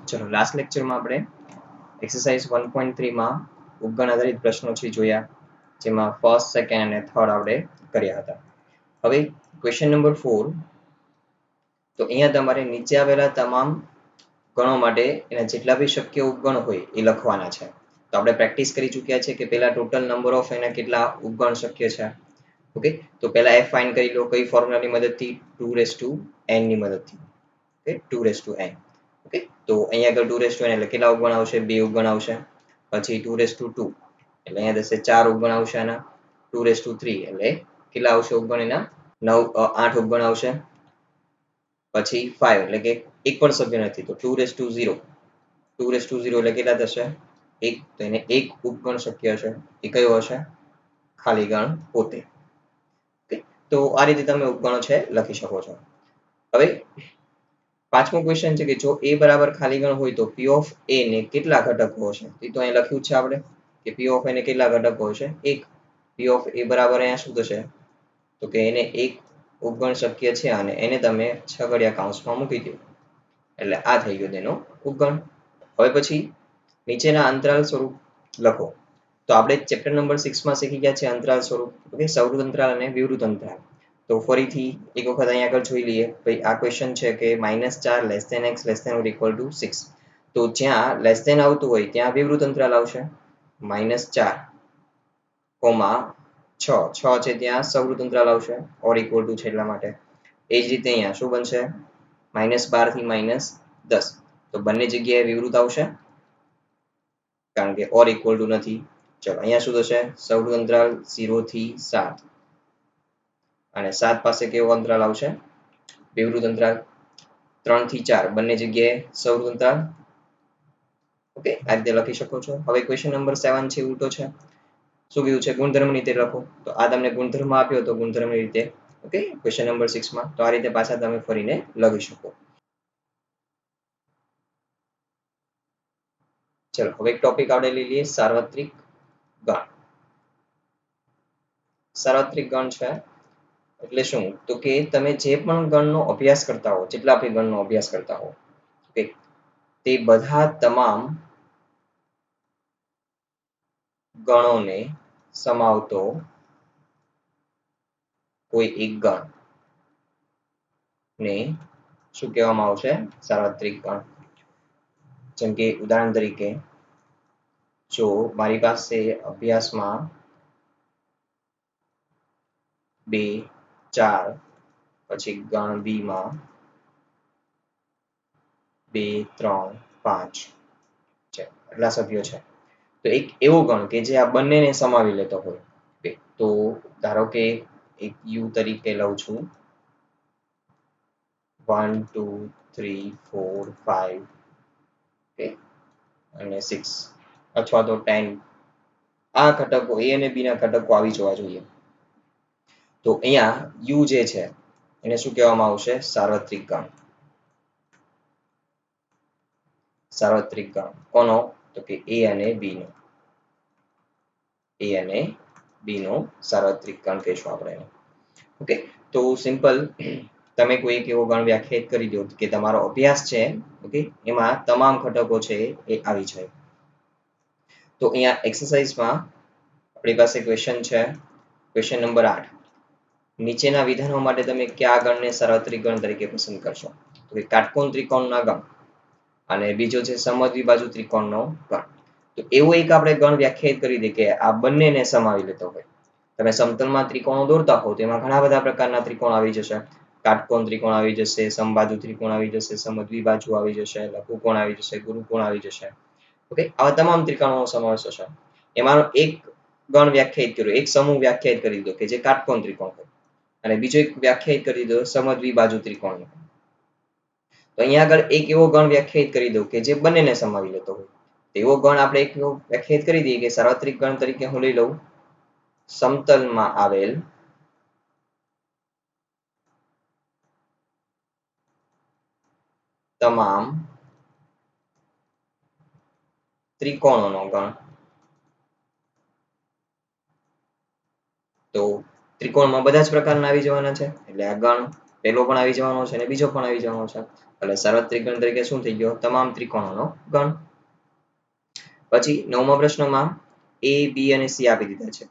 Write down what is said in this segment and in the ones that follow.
ચલો લાસ્ટ લેક્ચરમાં આપણે એક્સરસાઇઝ 1.3 માં ઉપગણ આધારિત પ્રશ્નો છે જોયા, જેમાં ફર્સ્ટ, સેકન્ડ અને થર્ડ આપણે કર્યા હતા. હવે ક્વેશ્ચન નંબર 4, તો અહીંયા તમારે નીચે આવેલા તમામ ગણો માટે એના જેટલા બી શક્ય ઉપગણ હોય એ લખવાના છે. તો આપણે પ્રેક્ટિસ કરી ચૂક્યા છે કે પહેલા ટોટલ નંબર ઓફ એના કેટલા ઉપગણ શક્ય છે. ઓકે, તો પહેલા f ફાઇન્ડ કરી લો. કઈ ફોર્મ્યુલાની મદદથી? 2n ની મદદથી. Okay, 2n. ઓકે, તો અહીંયા આગળ 2n એટલે કેટલા ઉપગણ આવશે? 2 ઉપગણ આવશે. પછી 2 એટલે અહીંયા થશે 4 ઉપગણ આવશે. આના 2 એટલે કેટલા આવશે ઉપગણ? એના 8 ઉપગણ આવશે. પછી 5 એટલે કે એક પણ સભ્ય નથી, તો 2 એટલે કેટલા થશે? 1. તો એને એક ઉપગણ શક્ય છે. એ કયો હશે? ખાલી ગણ પોતે. તો આ રીતે તમે ઉપગણો છે લખી શકો છો. હવે પાંચમો ક્વેશ્ચન છે કે જો a બરાબર ખાલી ગણ હોય તો p of a ને કેટલા ઘટકો હશે? એ તો અહીં લખ્યું છે આપણે કે p of a ને કેટલા ઘટકો હશે? 1. p of a બરાબર અહીંયા શું થશે? તો કે એને એક ઉપગણ શક્ય છે અને એને તમે છગડિયા કૌંસમાં મૂકી દો એટલે આ થઈ ગયો તેનો ઉપગણ. હવે પછી નીચેના અંતરાલ સ્વરૂપ લખો. તો આપણે ચેપ્ટર નંબર 6 માં શીખી ગયા છે અંતરાલ સ્વરૂપ. ઓકે, સવૃત અંતરાલ અને વિવૃત અંતરાલ. તો ફરીથી એક વખત અહીંયા આગળ જોઈ લઈએ. ભાઈ આ ક્વેશ્ચન છે કે -4 x < 6. તો જ્યાં લેસ ધેન આવતું હોય ત્યાં વિવૃત અંતરાલ આવશે. -4, 6 છે ત્યાં સવૃત અંતરાલ આવશે, ઓર ઇક્વલ ટુ છે એટલા માટે. એ જ રીતે અહીંયા શું બનશે? -12 થી -10. તો બંને જગ્યાએ વિવૃત આવશે કારણ કે ઓર ઇક્વલ ટુ નથી. ચલો અહીંયા શું થશે? સવૃત અંતરાલ 0 થી 7 અને 7 પાસે કેવો અંતરાલ આવશે? વિવૃત અંતરાલ. 3 થી 4 બંને જગ્યાએ સવૃત અંતરાલ. ઓકે, આ રીતે લખી શકો છો. હવે ક્વેશ્ચન નંબર 7 છે ઉલટો છે. શું કીધું છે? ગુણધર્મ રીતે લખો. તો આ તમને ગુણધર્મ આપ્યો તો ગુણધર્મની રીતે. ઓકે, ક્વેશ્ચન નંબર 6 માં તો આ રીતે પાછા તમે ફરીને લખી શકો. ચલો હવે એક ટોપિક આપણે લઈ લઈએ, સાર્વત્રિક ગણ. સાર્વત્રિક ગણ છે એટલે શું? તો કે તમે જે પણ ગણનો અભ્યાસ કરતા હો, જેટલા બી ગણનો અભ્યાસ કરતા હો, ઓકે, તે બધા તમામ ગણોને સમાવતો કોઈ એક ગણ ને શું કહેવામાં આવશે? સાર્વત્રિક ગણ. જેમ કે ઉદાહરણ તરીકે જો મારી પાસે અભ્યાસમાં 2, 4, પછી ગણ બી માં 2, 3, 5 છે, એટલા સભ્યો છે. તો એક એવો ગણ કે જે આ બંનેને સમાવી લેતો હોય. તો ધારો કે એક યુ તરીકે લઉં છું. 1, 2, 3, 4, 5 અને 6 અથવા તો 10. આ ઘટકો a અને b ના ઘટકો આવી જવા જોઈએ. તો અહીંયા u જે છે એને શું કહેવામાં આવશે? સાર્વત્રિક ગણ. સાર્વત્રિક ગણ કોનો? તો કે a અને b નો. a અને b નો સાર્વત્રિક ગણ કહેશું આપણે. ઓકે, તો સિમ્પલ તમે કોઈ એક એવો ગણ વ્યાખ્યાયિત કરી દો કે તમારો અભ્યાસ છે, ઓકે, એમાં તમામ ઘટકો છે એ આવી જાય. તો અહીંયા એક્સરસાઇઝમાં આપણી પાસે ક્વેશ્ચન છે, ક્વેશ્ચન નંબર 8. નીચેના વિધાનો માટે તમે કયા ગણને સાર્વત્રિક ગણ તરીકે પસંદ કરશો? તો કે કાટકોણ ત્રિકોણના ગણ અને બીજો છે સમદ્વિબાજુ ત્રિકોણનો ગણ. તો એવો એક આપણે ગણ વ્યાખ્યાયિત કરી દઈએ કે આ બંનેને સમાવી લેતો હોય. તમે સમતલમાં ત્રિકોણો દોરતા હો તો એમાં ઘણા બધા પ્રકારના ત્રિકોણ આવી જશે. કાટકોણ ત્રિકોણ આવી જશે, સમબાજુ ત્રિકોણ આવી જશે, સમદ્વિબાજુ આવી જશે, લઘુકોણ આવી જશે, ગુરુકોણ આવી જશે. ઓકે, આવા તમામ ત્રિકોણોનો સમાવેશ થશે. એમાંનો એક ગણ વ્યાખ્યાયિત કર્યો, એક સમૂહ વ્યાખ્યાયિત કરી દીધો કે જે કાટકોણ ત્રિકોણ હોય, અને બીજો એક વ્યાખ્યાયિત કરી દીધો સમદ્વિબાજુ ત્રિકોણ. તો અહીંયા આગળ એક એવો ગણ વ્યાખ્યાયિત કરી દઉં કે જે બંનેને સમાવી લેતો હોય. એવો ગણ આપણે એક વ્યાખ્યાયિત કરી દઈએ કે સાર્વત્રિક ગણ તરીકે હું લઈ લઉં સમતલમાં આવેલ તમામ ત્રિકોણોનો ગણ. તો ત્રિકોણમાં બધા જ પ્રકારના આવી જવાના છે એટલે આ ગણ પહેલો પણ આવી જવાનો છે અને બીજો પણ આવી જવાનો છે, એટલે સાર્વત્રિક ગણ તરીકે શું થઈ ગયો? તમામ ત્રિકોણોનો ગણ. પછી 9મા પ્રશ્નમાં A, B અને C આપી દીધા છે.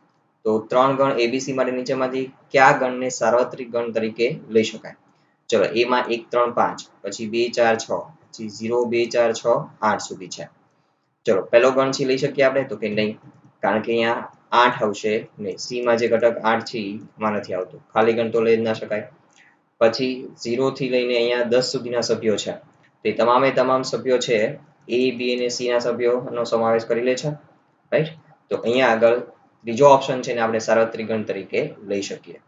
તો ત્રણ ગણ ABC માટે નીચેમાંથી કયા ગણને સાર્વત્રિક ગણ તરીકે લઈ શકાય? ચલો A માં 1, 3, 5, પછી 2, 4, 6, પછી 0, 2, 4, 6, 8 સુધી છે. ચલો પહેલો ગણ છે લઈ શકીએ આપણે? તો કે નહીં, કારણ કે અહીંયા 8 આવશે નહીં. C માં જે ઘટક 8 છે એમાં નથી આવતું, ખાલી ગણ તો લઈ જ ના શકાય. પછી 0 થી લઈને અહીંયા 10 સુધીના સભ્યો છે, તે તમામે તમામ સભ્યો છે A, B અને C ના સભ્યોનો સમાવેશ કરી લે છે, રાઈટ? તો અહીંયા આગળ બીજો ઓપ્શન છે ને આપણે સાર્વત્રિક ગણ તરીકે લઈ શકીએ.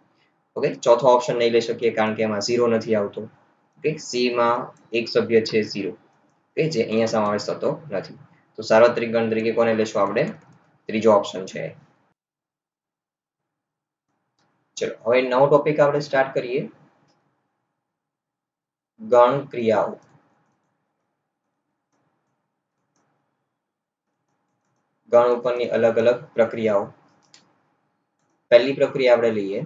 ઓકે, ચોથો ઓપ્શન નહીં લઈ શકીએ કારણ કે એમાં 0 નથી આવતો. ઓકે, C માં એક સભ્ય છે 0, કે જે અહીંયા સમાવેશ થતો નથી. તો સાર્વત્રિક ગણ તરીકે કોને લેશું આપણે? ત્રીજો ઓપ્શન છે. ચલો હવે નવો ટોપિક આપણે સ્ટાર્ટ કરીએ, ગણ ક્રિયાઓ. ગણ ઉપરની અલગ અલગ પ્રક્રિયાઓ. પહેલી પ્રક્રિયા આપણે લઈએ,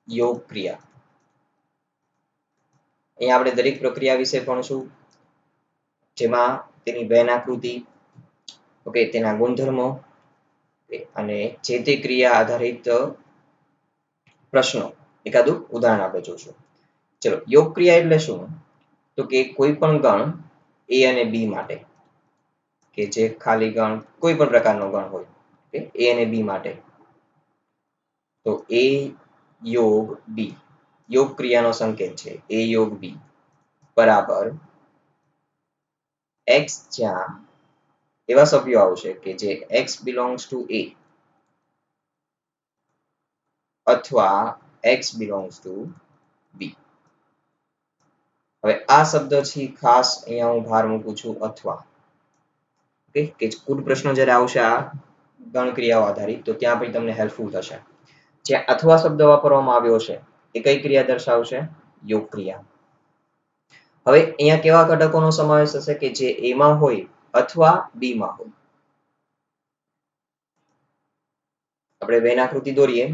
યોગ ક્રિયા. અહીંયા આપણે દરેક પ્રક્રિયા વિશે ભણશું, જેમાં તેની બેન આકૃતિ, ઓકે, તેના ગુણધર્મો અને જે તે ક્રિયા આધારિત પ્રશ્નો, એકાદું ઉદાહરણ આપણે જોશું. ચલો, યોગ ક્રિયા એટલે શું? તો કે કોઈ પણ ગણ A અને B માટે, કે જે ખાલી ગણ કોઈ પણ પ્રકારનો ગણ હોય, કે A અને B માટે, તો A યોગ B, યોગ ક્રિયાનો સંકેત છે A યોગ B બરાબર x, જ્યાં એવા સભ્યો આવશે કે જે x belongs to A અથવા x belongs to B. હવે આ શબ્દ છે ખાસ અહીંયા હું ભાર મૂકું છું, અથવા. ઓકે, કે કુલ પ્રશ્નો જ્યારે આવશે આ ગણ ક્રિયાઓ આધારિત, તો ત્યાં પણ તમને હેલ્પફુલ થશે. જ્યાં અથવા શબ્દ વાપરવામાં આવ્યો છે એ કઈ ક્રિયા દર્શાવશે? યોગ ક્રિયા. હવે અહીંયા કેવા ઘટકોનો સમાવેશ થશે કે જે A માં હોય અથવા B માં હોય? આપણે વેન આકૃતિ દોરીએ.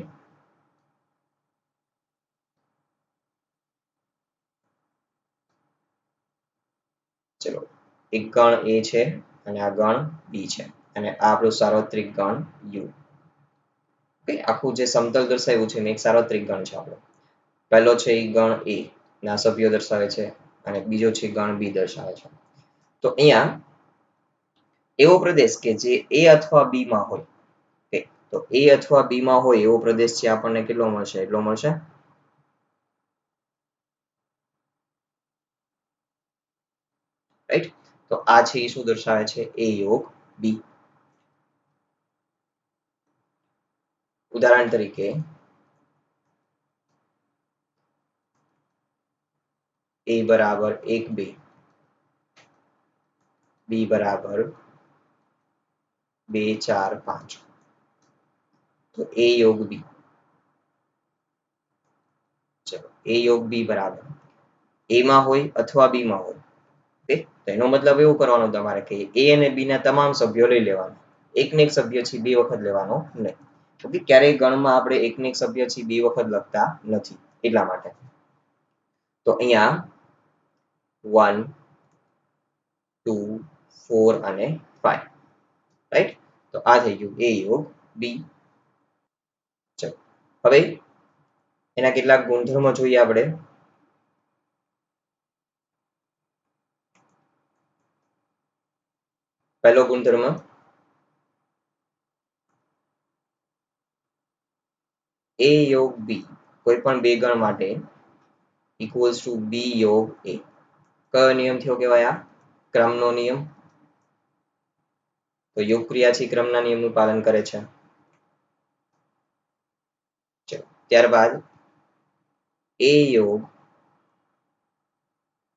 ચલો, એક ગણ A છે અને આ ગણ B છે, અને આ આપણું સાર્વત્રિક ગણ U. આખું જે સમતલ દર્શાવ્યું છે એક સાર્વત્રિક ગણ છે આપણો. પહેલો છે એ ગણ A ના સભ્યો દર્શાવે છે અને બીજો છે ગણ B દર્શાવે છે. તો અહીંયા એવો પ્રદેશ કે જે A અથવા B માં હોય, તો A અથવા B માં હોય એવો પ્રદેશ છે આપણને કેટલો મળશે? એટલો મળશે. રાઈટ? તો આ છે એ શું દર્શાવે છે? A યોગ B. ઉદાહરણ તરીકે A બરાબર 1, 2, B બરાબર 2, 4, 5, તો A યોગ B. ચલો, A યોગ B બરાબર A માં હોય અથવા B માં હોય. ઓકે, તો એનો મતલબ એવું કરવાનો તમારે કે A અને B ના તમામ સભ્યો લઈ લેવાના, એકને એક સભ્ય છે 2 વખત લેવાનો નહીં. ઓકે, ક્યારેય ગણમાં આપણે એકને એક સભ્ય છે 2 વખત લખતા નથી, એટલા માટે. તો અહીંયા 1, 2, 4 અને 5, રાઈટ? તો આ થઈ ગયું A યોગ B. ચલો, હવે એના કેટલાક ગુણધર્મો જોઈએ આપણે. પહેલો ગુણધર્મ, A યોગ B કોઈ પણ બે ગણ માટે equals to B યોગ A. કયો નિયમ થયો કહેવાય? આ ક્રમનો નિયમ. તો યોગ ક્રિયા છે ક્રમના નિયમનું પાલન કરે છે. ત્યારબાદ A યોગ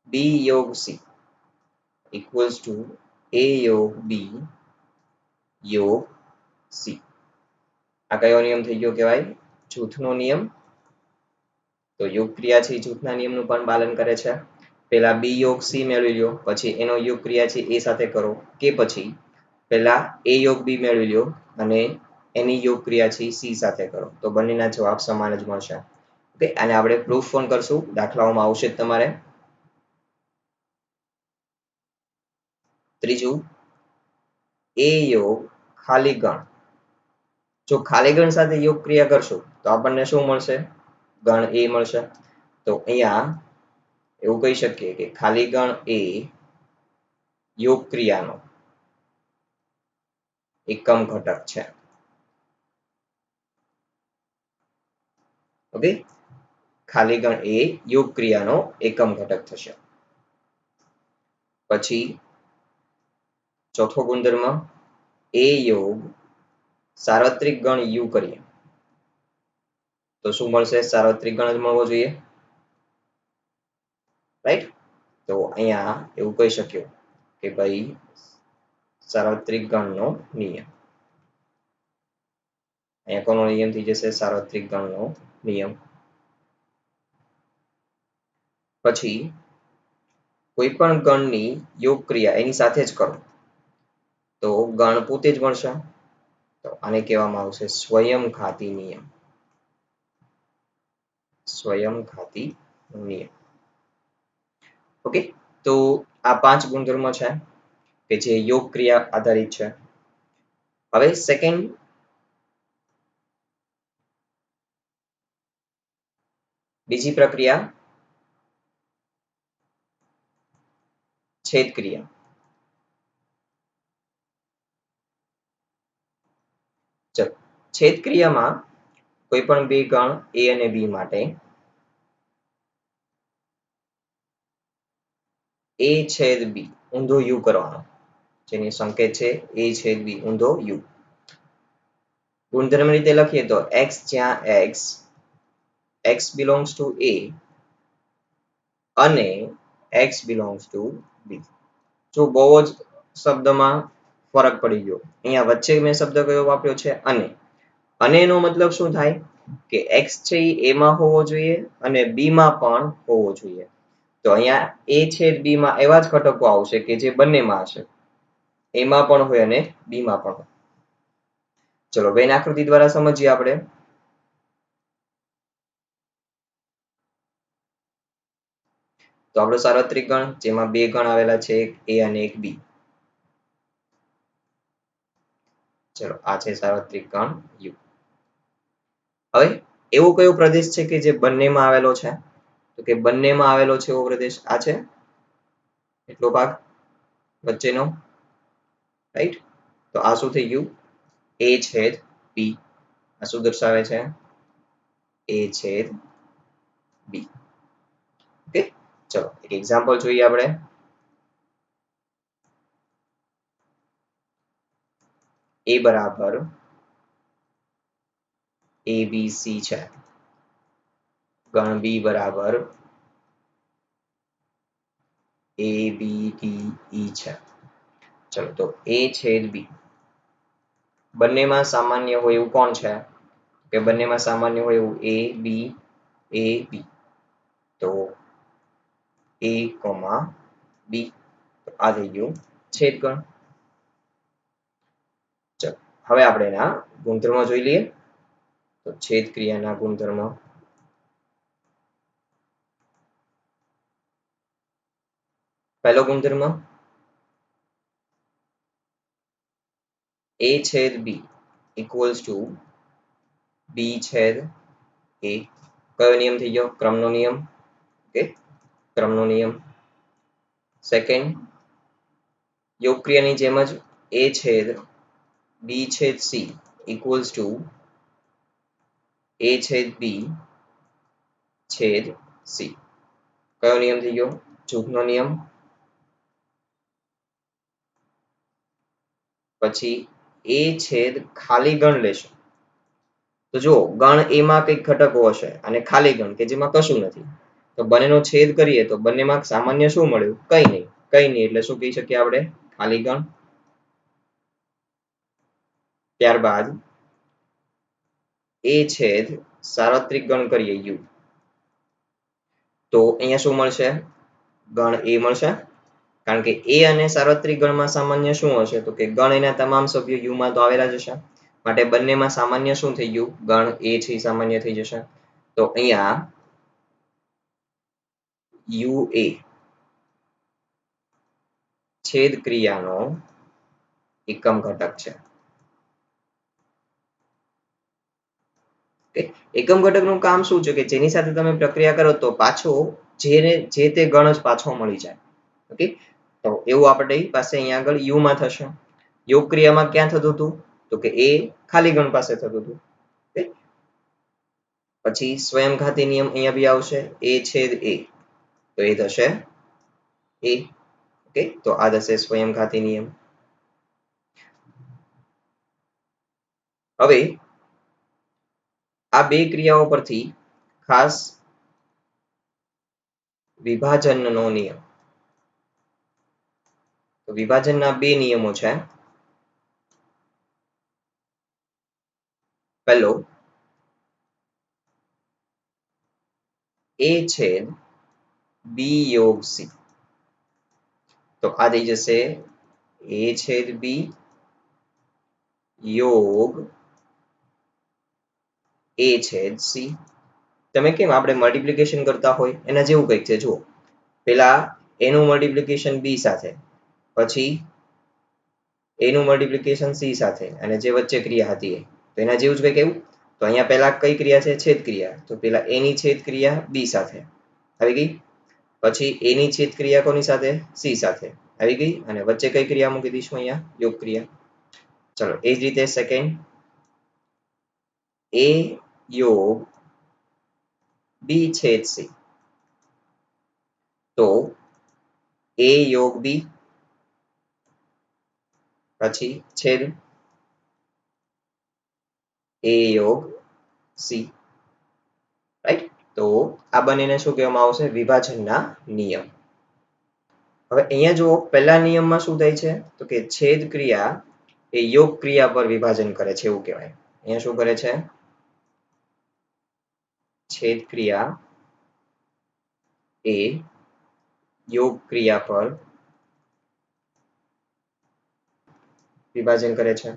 B યોગ C equals to A યોગ B યોગ C. આ કયો નિયમ થઈ ગયો કહેવાય? જૂથનો નિયમ. તો યોગ ક્રિયા છે જૂથના નિયમનું પણ પાલન કરે છે. પહેલા B યોગ C મેળવી લો, પછી એનો યોગ ક્રિયા છે A સાથે કરો, કે પછી પહેલા A યોગ B મેળવી લો અને એની યોગ ક્રિયા છે સી સાથે કરો તો બંનેના જવાબ સમાન જ મળશે. ઓકે, અને આપણે પ્રૂફ પણ કરશું, દાખલાઓમાં આવશે જ તમારે. ત્રીજું, એ યોગ ખાલી ગણ. જો ખાલી ગણ સાથે યોગ ક્રિયા કરશું તો આપણને શું મળશે? ગણ એ મળશે. તો અહીંયા એવું કહી શકીએ કે ખાલી ગણ એ યોગ ક્રિયાનો એકમ ઘટક છે. ઓકે, ખાલી ગણ એ યોગ ક્રિયાનો એકમ ઘટક થશે. પછી ચોથો ગુણધર્મ, એ યોગ સાર્વત્રિક ગણ યુ કરીએ તો શું મળશે? સાર્વત્રિક ગણ જ મળવો જોઈએ, રાઈટ? તો અહીંયા એવું કહી શક્યો કે ભાઈ સાર્વત્રિક ગણનો નિયમ. અહીંયા કોનો નિયમ થઈ જશે? સાર્વત્રિક ગણનો નિયમ. પછી કોઈ પણ ગણની યોગ ક્રિયા એની સાથે જ કરો તો ગણ પોતે જ મળશે. તો આને કહેવામાં આવશે સ્વયંઘાતી નિયમ. સ્વયંઘાતી નિયમ. ઓકે, તો આ 5 ગુણધર્મો છે કે જે યોગ ક્રિયા આધારિત છે. હવે સેકન્ડ, બીજી પ્રક્રિયા છેદ ક્રિયા. ચલો, છેદ ક્રિયામાં કોઈ પણ બે ગણ a અને b માટે a છેદ b ઊંધો u કરવાનો, જેની સંકેત છે a છેદ b ઊંધો u. ગુણધર્મ રીતે લખીએ તો x જ્યાં x belongs to a અને x belongs to b. જો બહુ જ શબ્દમાં ફરક પડી ગયો, અહીંયા વચ્ચે મેં શબ્દ કયો વાપર્યો છે? અને એનો મતલબ શું થાય કે x છે એ a માં હોવો જોઈએ અને b માં પણ હોવો જોઈએ. તો અહીંયા a છેદ b માં એવા જ ઘટકો આવશે કે જે બંનેમાં હશે, a માં પણ હોય અને b માં પણ હોય. ચલો વેન આકૃતિ દ્વારા સમજીએ આપણે. તો આપણો સાર્વત્રિક ગણ જેમાં બે ગણ આવેલા છે, એક a અને એક b. ચલો આ છે સાર્વત્રિક ગણ u. હવે એવો કયો પ્રદેશ છે કે જે બંનેમાં આવેલો છે? તો કે બંનેમાં આવેલો છે એવો પ્રદેશ આ છે, એટલો ભાગ વચ્ચેનો, રાઈટ? તો આ શું થઈ ગયું? a છેદ b. આ શું દર્શાવે છે? a છેદ b. ઓકે, ચલો એક એક્ઝામ્પલ જોઈએ આપણે. a બરાબર abc છે, ગણ b બરાબર abde છે. ચલો તો a છેદ b બંનેમાં સામાન્ય હોય એવું કોણ છે? કે બંનેમાં સામાન્ય હોય એવું a b. તો a, b. આ થઈ ગયું છેદ ગણ. ચલો હવે આપણે એના ગુણધર્મો જોઈ લઈએ. તો છેદ ક્રિયાના ગુણધર્મો. પહેલો ગુણધર્મ, a છેદ b equals to b છેદ a. કયો નિયમ થઈ ગયો? ક્રમનો નિયમ. ઓકે, ક્રમનો નિયમ. સેકન્ડ, યોગ ક્રિયાની જેમ જ a છેદ b છેદ c equals to a છેદ b છેદ c. કયો નિયમ થઈ ગયો? જૂથનો નિયમ. પછી a છેદ ખાલી ગણ લેશું તો જો ગણ a માં કંઈક ઘટકો હશે અને ખાલી ગણ કે જેમાં કશું નથી, તો બંનેનો છેદ કરીએ તો બંનેમાં સામાન્ય શું મળ્યું? કંઈ નહીં. એટલે શું કહી શકીએ આપણે? ખાલી ગણ. ત્યારબાદ a છેદ સાર્વત્રિક ગણ કરીએ u તો અહીંયા શું મળશે? ગણ a મળશે, કારણ કે a અને સાર્વત્રિક ગણમાં સામાન્ય શું હશે? તો કે ગણ એના તમામ સભ્યો u માં તો આવેલા જ હશે. માટે બંનેમાં સામાન્ય શું થઈ ગયું? ગણ એ છે એ સામાન્ય થઈ જશે. તો અહીંયા UA છેદ ક્રિયાનો એકમ ઘટક છે. એકમ ઘટકનું કામ શું છે કે જેની સાથે તમે પ્રક્રિયા કરો તો પાછો જે તે ગણ જ પાછો મળી જાય. ઓકે, તો એવું આપણી પાસે અહીંયા આગળ યુ માં થશે. યોગ ક્રિયામાં ક્યાં થતું હતું? તો કે એ ખાલી ગણ પાસે થતું હતું. પછી સ્વયંઘાતી નિયમ અહીંયા બી આવશે, એ છેદ એ, તો એ થશે એ. ઓકે, તો આ થશે સ્વયંઘાતી નિયમ. હવે આ બે ક્રિયાઓ પરથી ખાસ વિભાજનનો નિયમ, તો વિભાજનના બે નિયમો છે. પહેલો A છેદ B યોગ C, તો આ થઈ જશે A છેદ B યોગ A છેદ C. તમે કેમ આપણે મલ્ટિપ્લિકેશન કરતા હોય એના જેવું કંઈક છે. જુઓ, પેલા A નું મલ્ટિપ્લિકેશન B સાથે, પછી A નું મલ્ટિપ્લિકેશન C સાથે, અને જે વચ્ચે ક્રિયા હતી તો એના જેવું જ કંઈક એવું. તો અહીંયા પહેલા કઈ ક્રિયા છે? છેદ ક્રિયા. તો પેલા A ની છેદ ક્રિયા B સાથે આવી ગઈ, પછી A ની છેદ ક્રિયા કોની સાથે? C સાથે આવી ગઈ, અને વચ્ચે કઈ ક્રિયા મૂકી દઈશું? અહીંયા યોગ ક્રિયા. ચલો, એ જ રીતે સેકન્ડ A યોગ B છેદ C, તો A યોગ B પછી છેદ A યોગ C. રાઈટ, તો આ બંનેને શું કહેવામાં આવશે? વિભાજનના નિયમ. હવે અહીંયા જુઓ, પહેલા નિયમમાં શું થાય છે? તો કે છેદ ક્રિયા એ યોગ ક્રિયા પર વિભાજન કરે છે એવું કહેવાય. અહીંયા શું કરે છે? છેદ ક્રિયા એ યોગ ક્રિયા પર વિભાજન કરે છે,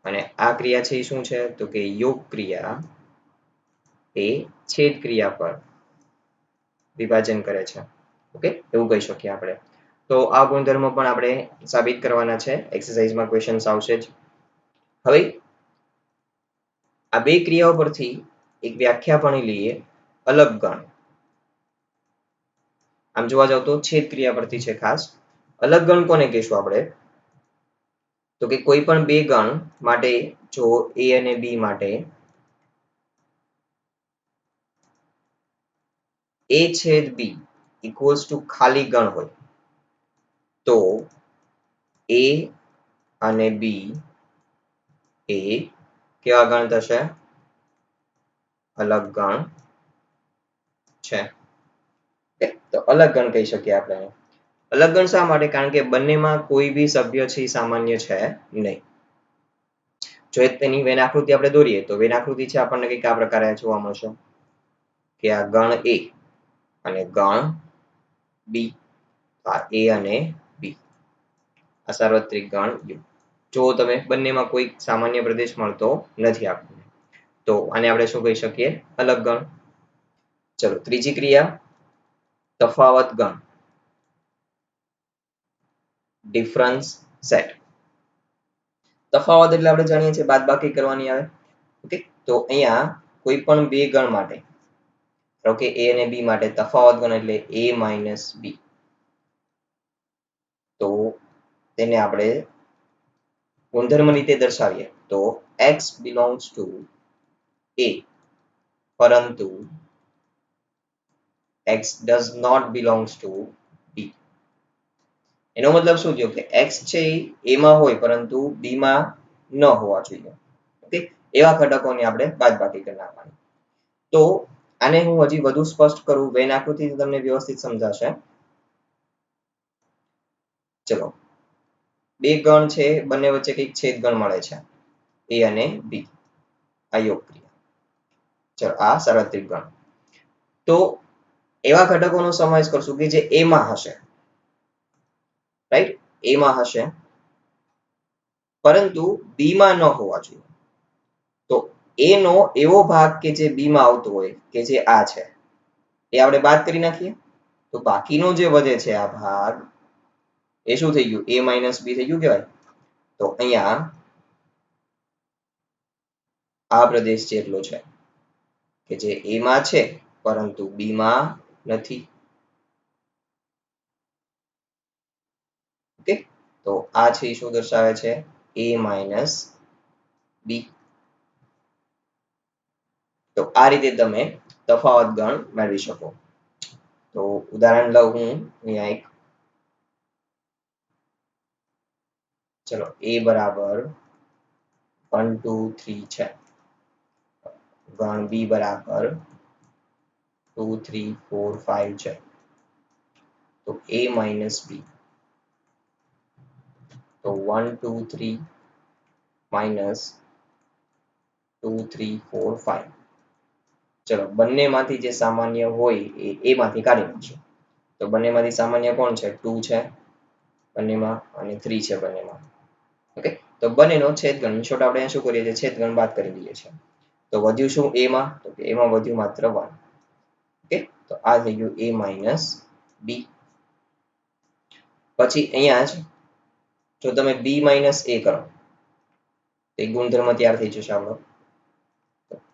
અને આ ક્રિયા છે એ શું છે? તો કે યોગ ક્રિયા એ છેદ ક્રિયા પર વિભાજન કરે છે. ઓકે, એવું કહી શકીએ આપણે. તો આ ગુણધર્મ પણ આપણે સાબિત કરવાના છે. એક્સરસાઇઝમાં ક્વેશ્ચન્સ આવશે જ. હવે આ બે ક્રિયાઓ પરથી એક વ્યાખ્યા ભણી લઈએ, અલગ ગણ. આમ જોવા જાવ તો છેદ ક્રિયા પરથી છે ખાસ. અલગ ગણ કોને કહેશું આપણે? તો કે કોઈ પણ બે ગણ માટે, જો A અને B માટે A છેદ B ઇક્વલ્સ ટુ ખાલી ગણ હોય, તો A અને B એ કેવા ગણ થશે? અલગ ગણ છે. તો અલગ ગણ કહી શકીએ આપણે. અલગ ગણ શા માટે? કારણ કે બંનેમાં કોઈ બી સભ્ય છે સામાન્ય છે નહીં. જો તેની વેન આકૃતિ આપણે દોરીએ તો વેન આકૃતિ છે આપણને કંઈક આ પ્રકારે જોવા મળશે કે આ ગણ A અને ગણ B, આ A અને B, આ સાર્વત્રિક ગણ U. જો તમે બંનેમાં કોઈ સામાન્ય પ્રદેશ મળતો નથી આપણને, તો આને આપણે શું કહી શકીએ? અલગ ગણ. ચલો, ત્રીજી ક્રિયા તફાવત ગણ, ડિફરન્સ સેટ. તફાવત એટલે આપણે જાણીએ છીએ બાદબાકી કરવાની આવે. ઓકે, તો અહીંયા કોઈ પણ બે ગણ માટે, ઓકે, A અને B માટે તફાવત ગણ એટલે A માઇનસ B, તો તેને આપણે ગુણધર્મ રીતે દર્શાવીએ તો x belongs to A પરંતુ x does not belongs to B. એનો મતલબ શું થયો? કે x છે એ A માં હોય પરંતુ B માં ન હોવા જોઈએ. ઓકે, એવા ઘટકોની આપણે બાદબાકી કરી નાખવાની. તો આને હું હજી વધુ સ્પષ્ટ કરું, વેન આકૃતિ તમને વ્યવસ્થિત સમજાશે. ચલો, બે ગણ છે, બંને વચ્ચે કંઈક છેદ ગણ મળે છે, A અને B, આ યોગ ક્રિયા. ચલો, આ સાર્વત્રિક ગણ. તો એવા ઘટકોનો સમાવેશ કરશું કે જે A માં હશે, રાઈટ, A માં હશે પરંતુ B માં ન હોવા જોઈએ. a નો એવો ભાગ કે જે b માં આવતો હોય કે જે આ છે એ આપણે બાદ કરી નાખીએ તો બાકીનો જે વધે છે આ ભાગ એ શું થઈ ગયું a માઇનસ b થઈ ગયું કહેવાય. તો અહીંયા આ પ્રદેશ જેટલો છે કે જે a માં છે પરંતુ b માં નથી. ઓકે, તો આ છે શું દર્શાવે છે a માઇનસ b. તો આ રીતે તમે તફાવત ગણ મેળવી શકો. તો ઉદાહરણ લઉં હું અહીંયા એક, ચલો a બરાબર 1 2 3 છે, ગણ b બરાબર 2 3 4 5 છે. તો a માઇનસ b, તો 1 2 3 માઇનસ 2 3 4 5. ચલો બંનેમાંથી જે સામાન્ય હોય એ a માંથી કાઢી નાખશું. તો બંનેમાંથી સામાન્ય કોણ છે 2 છે બંનેમાં અને 3 છે બંનેમાં. ઓકે, તો બંનેનો છેદગણ છોટા આપણે શું કરીએ છીએ છેદગણ બાદ કરી દઈએ છીએ. તો વધ્યું શું a માં, તો કે a માં વધ્યું માત્ર 1. ઓકે, તો આ થઈ ગયું a માઇનસ b. પછી અહીંયા જ જો તમે b માઇનસ a કરો તો ગુણધર્મ તૈયાર થઈ જશે આપણો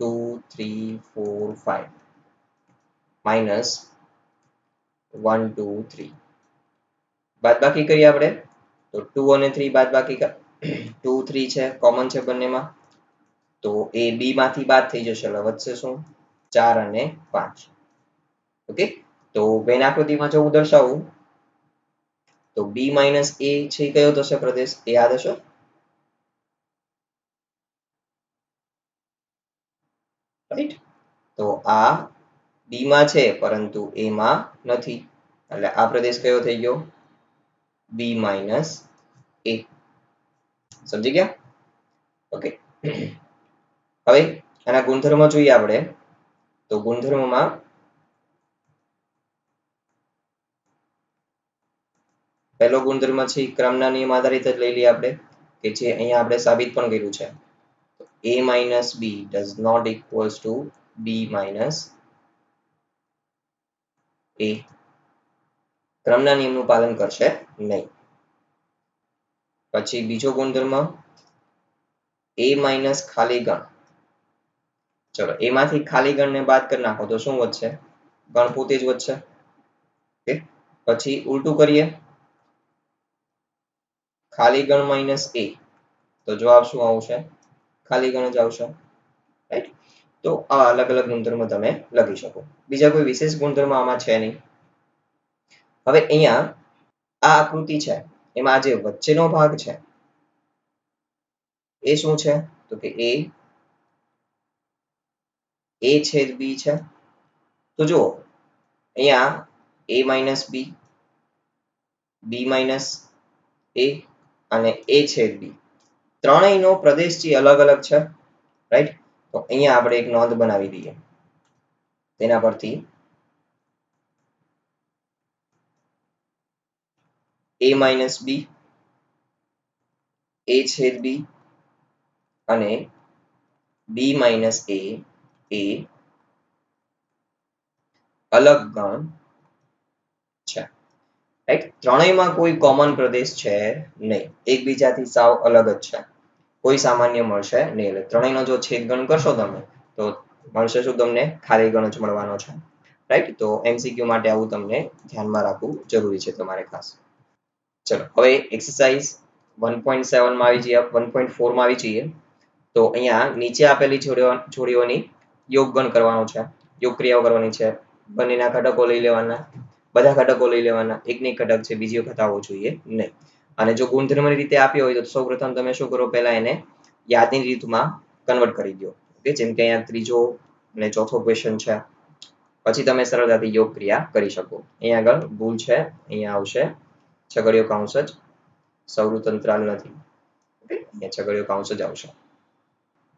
2 3 4 5 માઇનસ 1 2 3. બાદબાકી કરીએ આપણે તો 2 અને 3 બાદબાકી 2 3 છે કોમન છે બંનેમાં, તો એ b માંથી બાદ થઈ જશે એટલે વધશે શું 4 અને 5. ઓકે, તો વેન આકૃતિમાં જો હું દર્શાવું તો b માઇનસ a છે કયો થશે પ્રદેશ એ યાદ હશે. રાઈટ, તો આ b માં છે પરંતુ a માં નથી એટલે આ પ્રદેશ કયો થઈ ગયો b માઇનસ a. સમજી ગયા? ઓકે, હવે આના ગુણધર્મ જોઈએ આપણે તો ગુણધર્મમાં પહેલો ગુણધર્મ છે ક્રમના નિયમ આધારિત જ લઈ લઈએ આપણે કે જે અહીંયા આપણે સાબિત પણ કર્યું છે. a minus b does not equals to b minus a. ક્રમના નિયમનું પાલન કરશે નહીં. પછી બીજો ગુણધર્મ a minus ખાલી ગણ, ચલો a માંથી ખાલી ગણને બાદ કરી નાખો તો શું વધશે ગણ પોતે જ વધશે. ઓકે, પછી ઉલટું કરીએ ખાલી ગણ માઇનસ a તો જવાબ શું આવશે ખાલી ગણ જ આવશે. રાઈટ, તો આ અલગ અલગ ગુણધર્મ તમે લખી શકો. બીજા કોઈ વિશેષ ગુણધર્મ આમાં છે નહીં. હવે અહીંયા આ આકૃતિ છે એમાં જે વચ્ચેનો ભાગ છે એ શું છે તો કે a છેદ b છે. તો જુઓ અહીંયા a minus b, b minus a અને a છેદ b ત્રણેયનો પ્રદેશ જે અલગ અલગ છે. રાઈટ, તો અહીંયા આપણે એક નોંધ બનાવી દઈએ તેના પરથી a માઇનસ b, a છેદ b અને b માઇનસ a એ અલગ ગણ છે. રાઈટ, ત્રણેયમાં કોઈ કોમન પ્રદેશ છે નહીં, એકબીજાથી સાવ અલગ જ છે, કોઈ સામાન્ય મળશે નહીં. એટલે ત્રણેયનો જો છેદગણ કરશો તમે તો મળશે શું તમને ખાલી ગણ જ મળવાનો છે. રાઈટ, તો MCQ માટે આવું તમને ધ્યાનમાં રાખવું જરૂરી છે તમારે ખાસ. ચલો હવે એક્સરસાઇઝ 1.7 માં આવી જઈએ, 1.4 માં આવી જઈએ. તો અહીંયા નીચે આપેલી જોડીઓની યોગ ગણ કરવાનો છે, યોગ ક્રિયાઓ કરવાની છે. બંનેના ઘટકો લઈ લેવાના, બધા ઘટકો લઈ લેવાના, એકની ઘટક છે બીજી વખત આવવો જોઈએ નહીં. અને જો ગુણધર્મની રીતે આપ્યો હોય તો સૌપ્રથમ તમે શું કરો પહેલા એને યાદની રીતમાં કન્વર્ટ કરી દો. ઓકે, જેમ કે અહીંયા ત્રીજો અને ચોથો ક્વેશ્ચન છે, પછી તમે સરળતાથી યોગ ક્રિયા કરી શકો. અહીંયા આગળ ભૂલ છે, અહીંયા આવશે છગડીયો કૌંસ જ, સૌરું તંત્રાલ નથી. ઓકે, અહીંયા છગડીયો કૌંસ જ આવશે.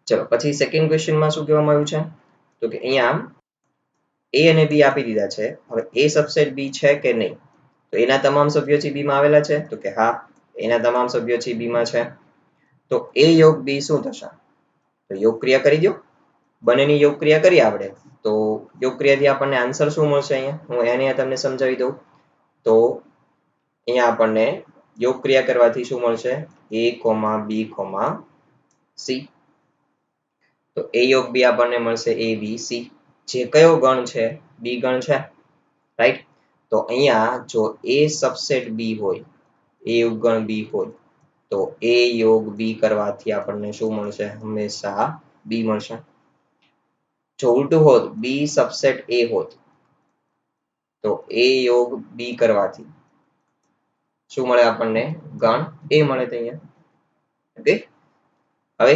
ચલો પછી સેકન્ડ ક્વેશ્ચનમાં શું કહેવામાં આવ્યું છે તો કે અહીંયા a અને b આપી દીધા છે. હવે a સબસેટ b છે કે નહીં, તો એના તમામ સભ્યો છે b માં આવેલા છે તો કે હા, એના તમામ સભ્યો છે b માં છે. તો a યોગ b શું થશે તો યોગ ક્રિયા કરી દો. બંનેની યોગ ક્રિયા કરી આપણે તો યોગ ક્રિયાથી આપણને આન્સર શું મળશે? અહીંયા હું એને તમને સમજાવી દઉં તો અહીંયા આપણને યોગ ક્રિયા કરવાથી શું મળશે? a, b, c. તો a યોગ b આપણને મળશે a, b, c. જે કયો ગણ છે? b ગણ છે, રાઈટ? તો અહીંયા જો a સબસેટ b હોય, a ઉપગણ b હોય તો a યોગ b કરવાથી આપણને શું મળશે? હંમેશા b મળશે. જો ઉલટું હોત, b સબસેટ a હોત તો a યોગ b કરવાથી શું મળે આપણને? ગણ a મળે અહીંયા. ઓકે, હવે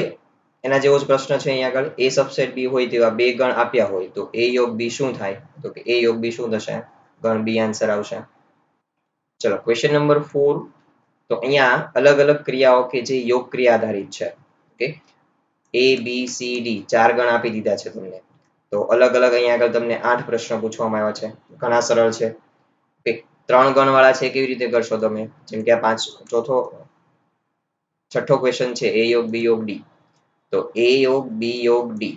એના જેવો જ પ્રશ્ન છે અહીંયા આગળ. a સબસેટ b હોય તેવા બે ગણ આપ્યા હોય તો a યોગ b શું થાય? તો કે a યોગ b શું થશે? ગણ b આન્સર આવશે. ચલો ક્વેશ્ચન નંબર 4. તો અહીંયા અલગ અલગ ક્રિયાઓ કે જે યોગ ક્રિયા આધારિત છે. Okay, a b c d ચાર ગણ આપી દીધા છે તમને. તો અલગ અલગ અહીંયા આગળ તમને 8 પ્રશ્નો પૂછવામાં આવ્યા છે. ઘણા સરળ છે. ઓકે, 3 ગણ વાળા છે કેવી રીતે કરશો તમે? જેમ કે આ છઠ્ઠો ક્વેશ્ચન છે a યોગ b યોગ d. તો a યોગ b યોગ d.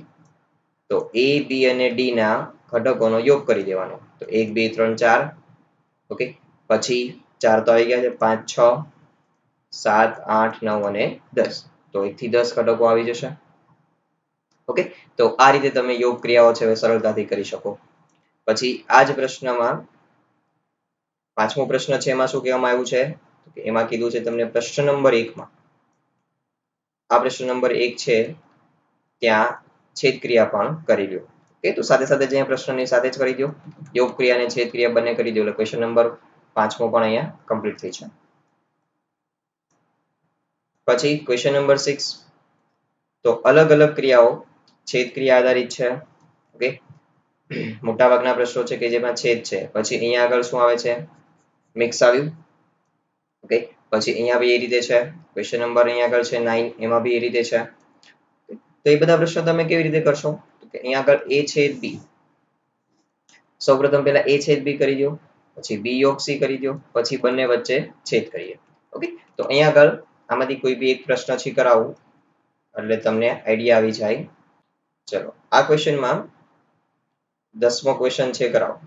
તો a b અને d ના ઘટકોનો યોગ કરી દેવાનો. તો 1 2 3 4. ઓકે, પછી 4 તો આવી ગયા છે, 5 6 7 8 9 અને 10. તો 1 થી 10 ઘટકો આવી જશે. ઓકે, તો આ રીતે તમે યોગ ક્રિયાઓ છે સરળતાથી કરી શકો. પછી આ જ પ્રશ્નમાં પાંચમો પ્રશ્ન છે, એમાં શું કહેવામાં આવ્યું છે? એમાં કીધું છે તમને પ્રશ્ન નંબર 1 માં, આ પ્રશ્ન નંબર 1 છે ત્યાં છેદ ક્રિયા પણ કરી લો. ઓકે, તો સાથે સાથે જે પ્રશ્નની સાથે જ કરી દો. યોગ ક્રિયા અને છેદ ક્રિયા બંને કરી દો એટલે ક્વેશ્ચન નંબર 5મો પણ અહીંયા કમ્પ્લીટ થઈ છે. પછી ક્વેશ્ચન નંબર 6. તો અલગ અલગ ક્રિયાઓ છેદ ક્રિયા આધારિત છે. ઓકે, મોટા ભાગના પ્રશ્નો છે કે જેમાં છેદ છે. પછી અહીંયા આગળ શું આવે છે? મિક્સ આવ્યું. ઓકે, પછી અહીંયા બી એ રીતે છે. ક્વેશ્ચન નંબર અહીંયા આગળ છે 9, એમાં બી એ રીતે છે. તો એ બધા પ્રશ્નો તમે કેવી રીતે કરશો? તો કે અહીંયા આગળ a છેદ b. સૌપ્રથમ પહેલા a છેદ b કરી દો, પછી b યોગ c કરી દો, પછી બંને વચ્ચે છેદ કરીએ. ઓકે, તો અહીંયા આગળ આમાંથી કોઈ બી એક પ્રશ્ન છે કરાવું એટલે તમને આઈડિયા આવી જાય. ચલો આ ક્વેશ્ચનમાં 10મો ક્વેશ્ચન છે કરાવો.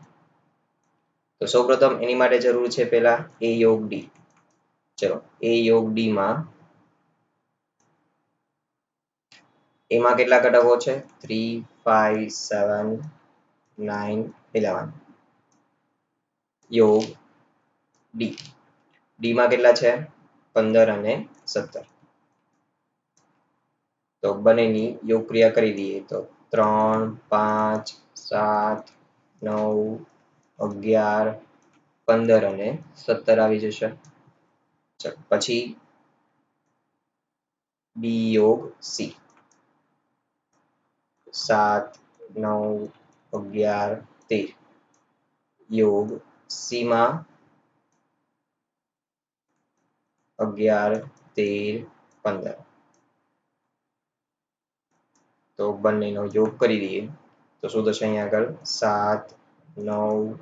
તો સૌપ્રથમ એની માટે જરૂર છે પહેલા a યોગ d. ચલો a યોગ d માં એમાં કેટલા ઘટકો છે? 3 5 7 9 11. યોગ d. d માં કેટલા છે? 15 અને 17. તો બંનેની યોગ ક્રિયા કરી દઈએ તો 3 5 7 9 11 15 અને 17 આવી જશે. પછી b યોગ c. 7 9 11 13. યોગ c માં 11 13 15. તો બંનેનો યોગ કરી દઈએ તો શું થશે? અહીંયા આગળ 7 9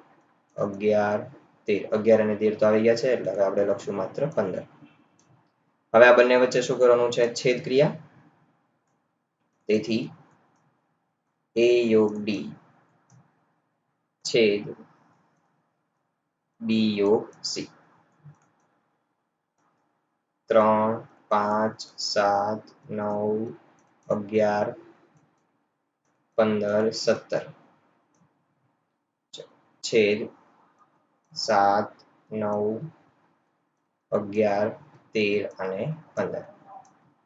11 13. 11 અને 13 તો આવી ગયા છે એટલે હવે આપણે લખશું માત્ર 15. હવે આ બંને વચ્ચે શું કરવાનું છે? છેદ ક્રિયા. તેથી a યોગ d છેદ b યોગ c. 3 5 7 9 11 15 17 છેદ 7 9 11 13 અને 15.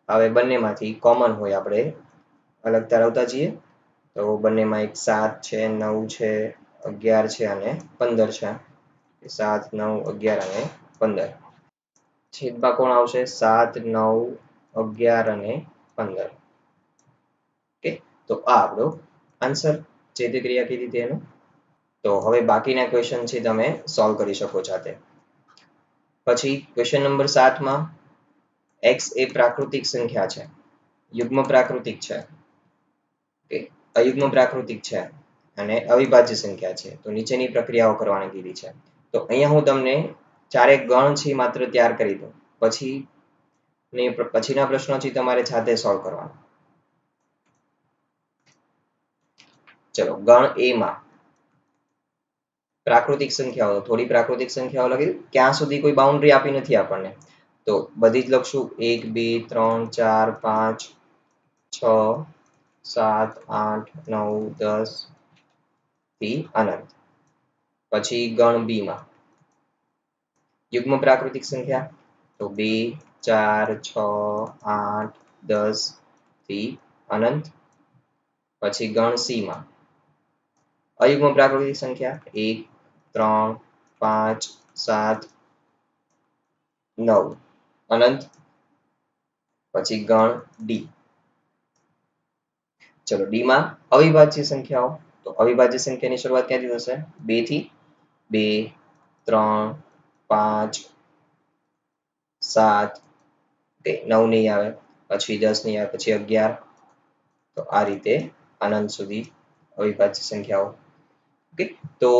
હવે બંનેમાંથી કોમન હોય આપણે અલગ તારવતા જઈએ. તો બંનેમાં એક 7 છે, 9 છે, 11 છે અને 15 છે. 7 9 11 અને 15. છેદમાં કોણ આવશે? 7 9 11 અને 15. ઓકે, તો આ આપણો આન્સર છેદ ક્રિયા કીધી તેનો. તો હવે બાકીના ક્વેશ્ચન છે તમે સોલ્વ કરી શકો જાતે. પછી ક્વેશ્ચન નંબર 7 માં x એ પ્રાકૃતિક સંખ્યા છે, યુગ્મ પ્રાકૃતિક છે, ઓકે, અયુગ્મ પ્રાકૃતિક છે અને અવિભાજ્ય સંખ્યા છે. તો નીચેની પ્રક્રિયાઓ કરવાની કીધી છે. તો અહીંયા હું તમને ચારેક ગણ છે માત્ર તૈયાર કરી દઉં, પછીના પ્રશ્નો છે તમારે જાતે સોલ્વ કરવાના. ચલો ગણ એ માં પ્રાકૃતિક સંખ્યાઓ, થોડી પ્રાકૃતિક સંખ્યાઓ લખી, ક્યાં સુધી કોઈ બાઉન્ડ્રી આપી નથી આપણને, તો બધી જ લખશું 1 2 3 4 5 6 7 8 9 10 થી અનંત. પછી ગણ બી માં યુગ્મ પ્રાકૃતિક સંખ્યા, તો 2 4 6 8 10 થી અનંત. પછી ગણ સી માં અયુગ્મ પ્રાકૃતિક સંખ્યા 1 3 5 7 9 અનંત. પછી ગણ ડી. ચલો ડી માં અવિભાજ્ય સંખ્યાઓ, તો અવિભાજ્ય સંખ્યાની શરૂઆત ક્યાંથી થશે? 2 થી. 2 3 5 7 9 નહીં આવે, પછી 10 નહીં આવે, પછી 11. તો આ રીતે અનંત સુધી અવિભાજ્ય સંખ્યાઓ. ઓકે, તો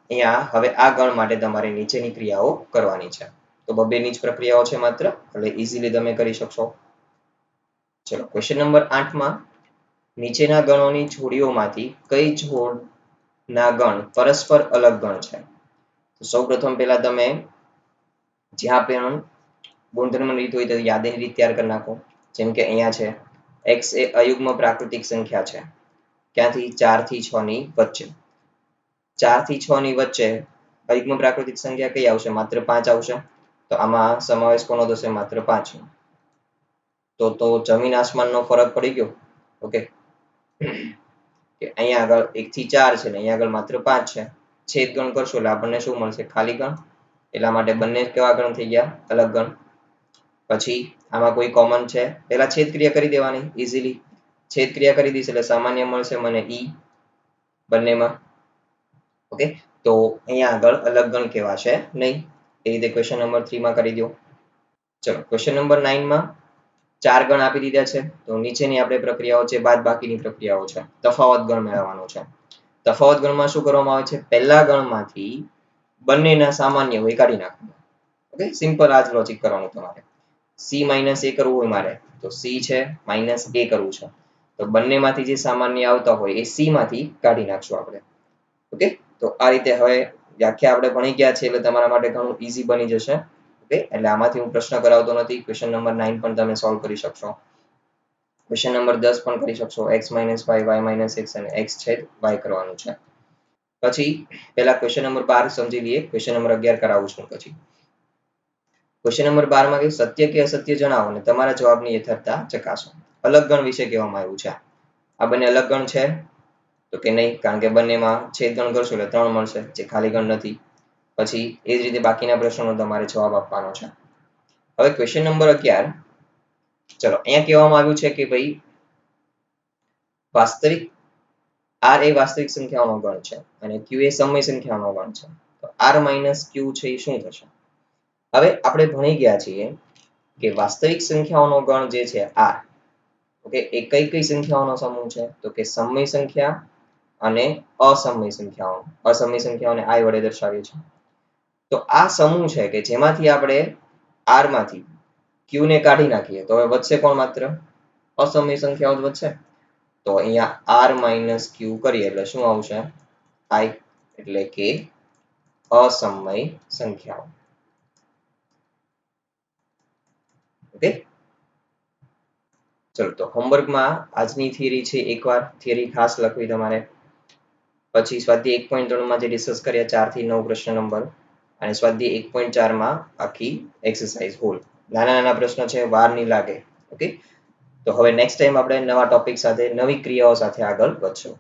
અહીંયા હવે આ ગણ માટે તમારે નીચેની ક્રિયાઓ કરવાની છે. તો બબેની જ પ્રક્રિયાઓ છે માત્ર, એટલે ઇઝીલી તમે કરી શકશો. ચલો ક્વેશ્ચન નંબર 8 માં નીચેના ગણોની જોડીઓમાંથી કઈ જોડના ગણ પરસ્પર અલગ ગણ છે? તો સૌપ્રથમ પહેલા તમે જ્યાં પણ ગુણધર્મની રીત હોય તો યાદીની રીત તૈયાર કરી નાખો. જેમ કે અહીંયા છે x એ અયુગ્મ પ્રાકૃતિક સંખ્યા છે, ક્યાંથી? 4 થી 6 ની વચ્ચે. 4 થી 6 ની વચ્ચે અયુગ્મ પ્રાકૃતિક સંખ્યા કઈ આવશે? માત્ર 5 આવશે. તો આમાં સમાવેશ કોનો થશે? માત્ર 5 નો. તો જમીન આસમાનનો ફરક પડી ગયો. ઓકે, કે અહીંયા આગળ 1 થી 4 છે ને અહીંયા આગળ માત્ર 5 છે. છેદ ગણ કરશો એટલે આપણને શું મળશે? ખાલી ગણ. એટલા માટે બંને કેવા ગણ થઈ ગયા? અલગ ગણ. પછી આમાં કોઈ કોમન છે? પહેલા છેદ ક્રિયા કરી દેવાની ઇઝીલી. છેદ ક્રિયા કરી દઈશ એટલે સામાન્ય મળશે મને ઈ બંનેમાં. ઓકે, તો અહીંયા આગળ અલગ ગણ કહેવાશે નહીં. એ રીતે ક્વેશ્ચન નંબર 3 માં કરી દો. ચલો ક્વેશ્ચન નંબર 9 માં 4 ગણ આપી દીધા છે. તો નીચેની આપણે પ્રક્રિયાઓ છે, બાદ બાકીની પ્રક્રિયાઓ છે. તફાવત ગણ મેળવવાનો છે. તફાવત ગણમાં શું કરવામાં આવે છે? પહેલા ગણમાંથી બંનેના સામાન્ય હોય કાઢી નાખવાના. ઓકે, સિમ્પલ આ જ લોજિક કરવાનું તમારે. c માઇનસ a કરવું હોય મારે, તો c છે માઇનસ a કરવું છે. તો બંનેમાંથી જે સામાન્ય આવતા હોય એ c માંથી કાઢી નાખશું આપણે. ઓકે, તો આ રીતે હવે વ્યાખ્યા આપણે ભણી ગયા છે એટલે તમારા માટે ઘણું ઈઝી બની જશે. ઓકે, એટલે આમાંથી હું પ્રશ્ન કરાવતો નથી. ક્વેશ્ચન નંબર 9 પણ તમે સોલ્વ કરી શકશો. ક્વેશ્ચન નંબર 10 પણ કરી શકશો. x - 5 y - x અને x છેદ y કરવાનું છે. પછી પહેલા ક્વેશ્ચન નંબર 12 સમજી લઈએ, ક્વેશ્ચન નંબર 11 કરાવું છું પછી. ક્વેશ્ચન નંબર 12 માં કે સત્ય કે અસત્ય જણાવો અને તમારા જવાબની યથાર્થતા ચકાસો. અલગ ગણ વિશે કહેવામાં આવ્યું છે. આ બંને અલગ ગણ છે? તો કે નહીં, કારણ કે બંનેમાં છેદ ગણ કરશો એટલે 3 મળશે, જે ખાલી ગણ નથી. પછી એ જ રીતે બાકીના પ્રશ્નોનો તમારે જવાબ આપવાનો છે. હવે ક્વેશ્ચન નંબર 11, ચલો અહીંયા કહેવામાં આવ્યું છે કે ભાઈ વાસ્તવિક r એ વાસ્તવિક સંખ્યાઓનો ગણ છે અને q એ સમય સંખ્યાઓનો ગણ છે. તો r - q છે એ શું થશે? હવે આપણે ભણી ગયા છીએ કે વાસ્તવિક સંખ્યાઓનો ગણ જે છે r, ઓકે, એ કઈ કઈ સંખ્યાઓનો સમૂહ છે? તો કે સમય સંખ્યા અને અસમય સંખ્યાઓ. અસમય સંખ્યાઓને i વડે દર્શાવીએ છીએ. તો આ સમૂહ છે કે જેમાંથી આપણે r માંથી q ને કાઢી નાખીએ તો હવે વધશે કોણ? માત્ર અસમય સંખ્યાઓ જ વધશે. તો અહીંયા r - q કરીએ એટલે શું આવશે? i, એટલે કે અસમય સંખ્યાઓ. ઓકે, ચલો તો હોમવર્કમાં આજની થિયરી છે એકવાર થિયરી ખાસ લખવી તમારે. પછી સ્વાધ્યાય 1.3 માં જે ડિસ્કસ કર્યા 4 થી 9 પ્રશ્ન નંબર, અને સ્વાધ્યાય 1.4 માં આખી એક્સરસાઇઝ હોલ. નાના નાના પ્રશ્નો છે, વાર નહીં લાગે. ઓકે, તો હવે નેક્સ્ટ ટાઈમ આપણે નવા ટોપિક સાથે, નવી ક્રિયાઓ સાથે આગળ વધશું.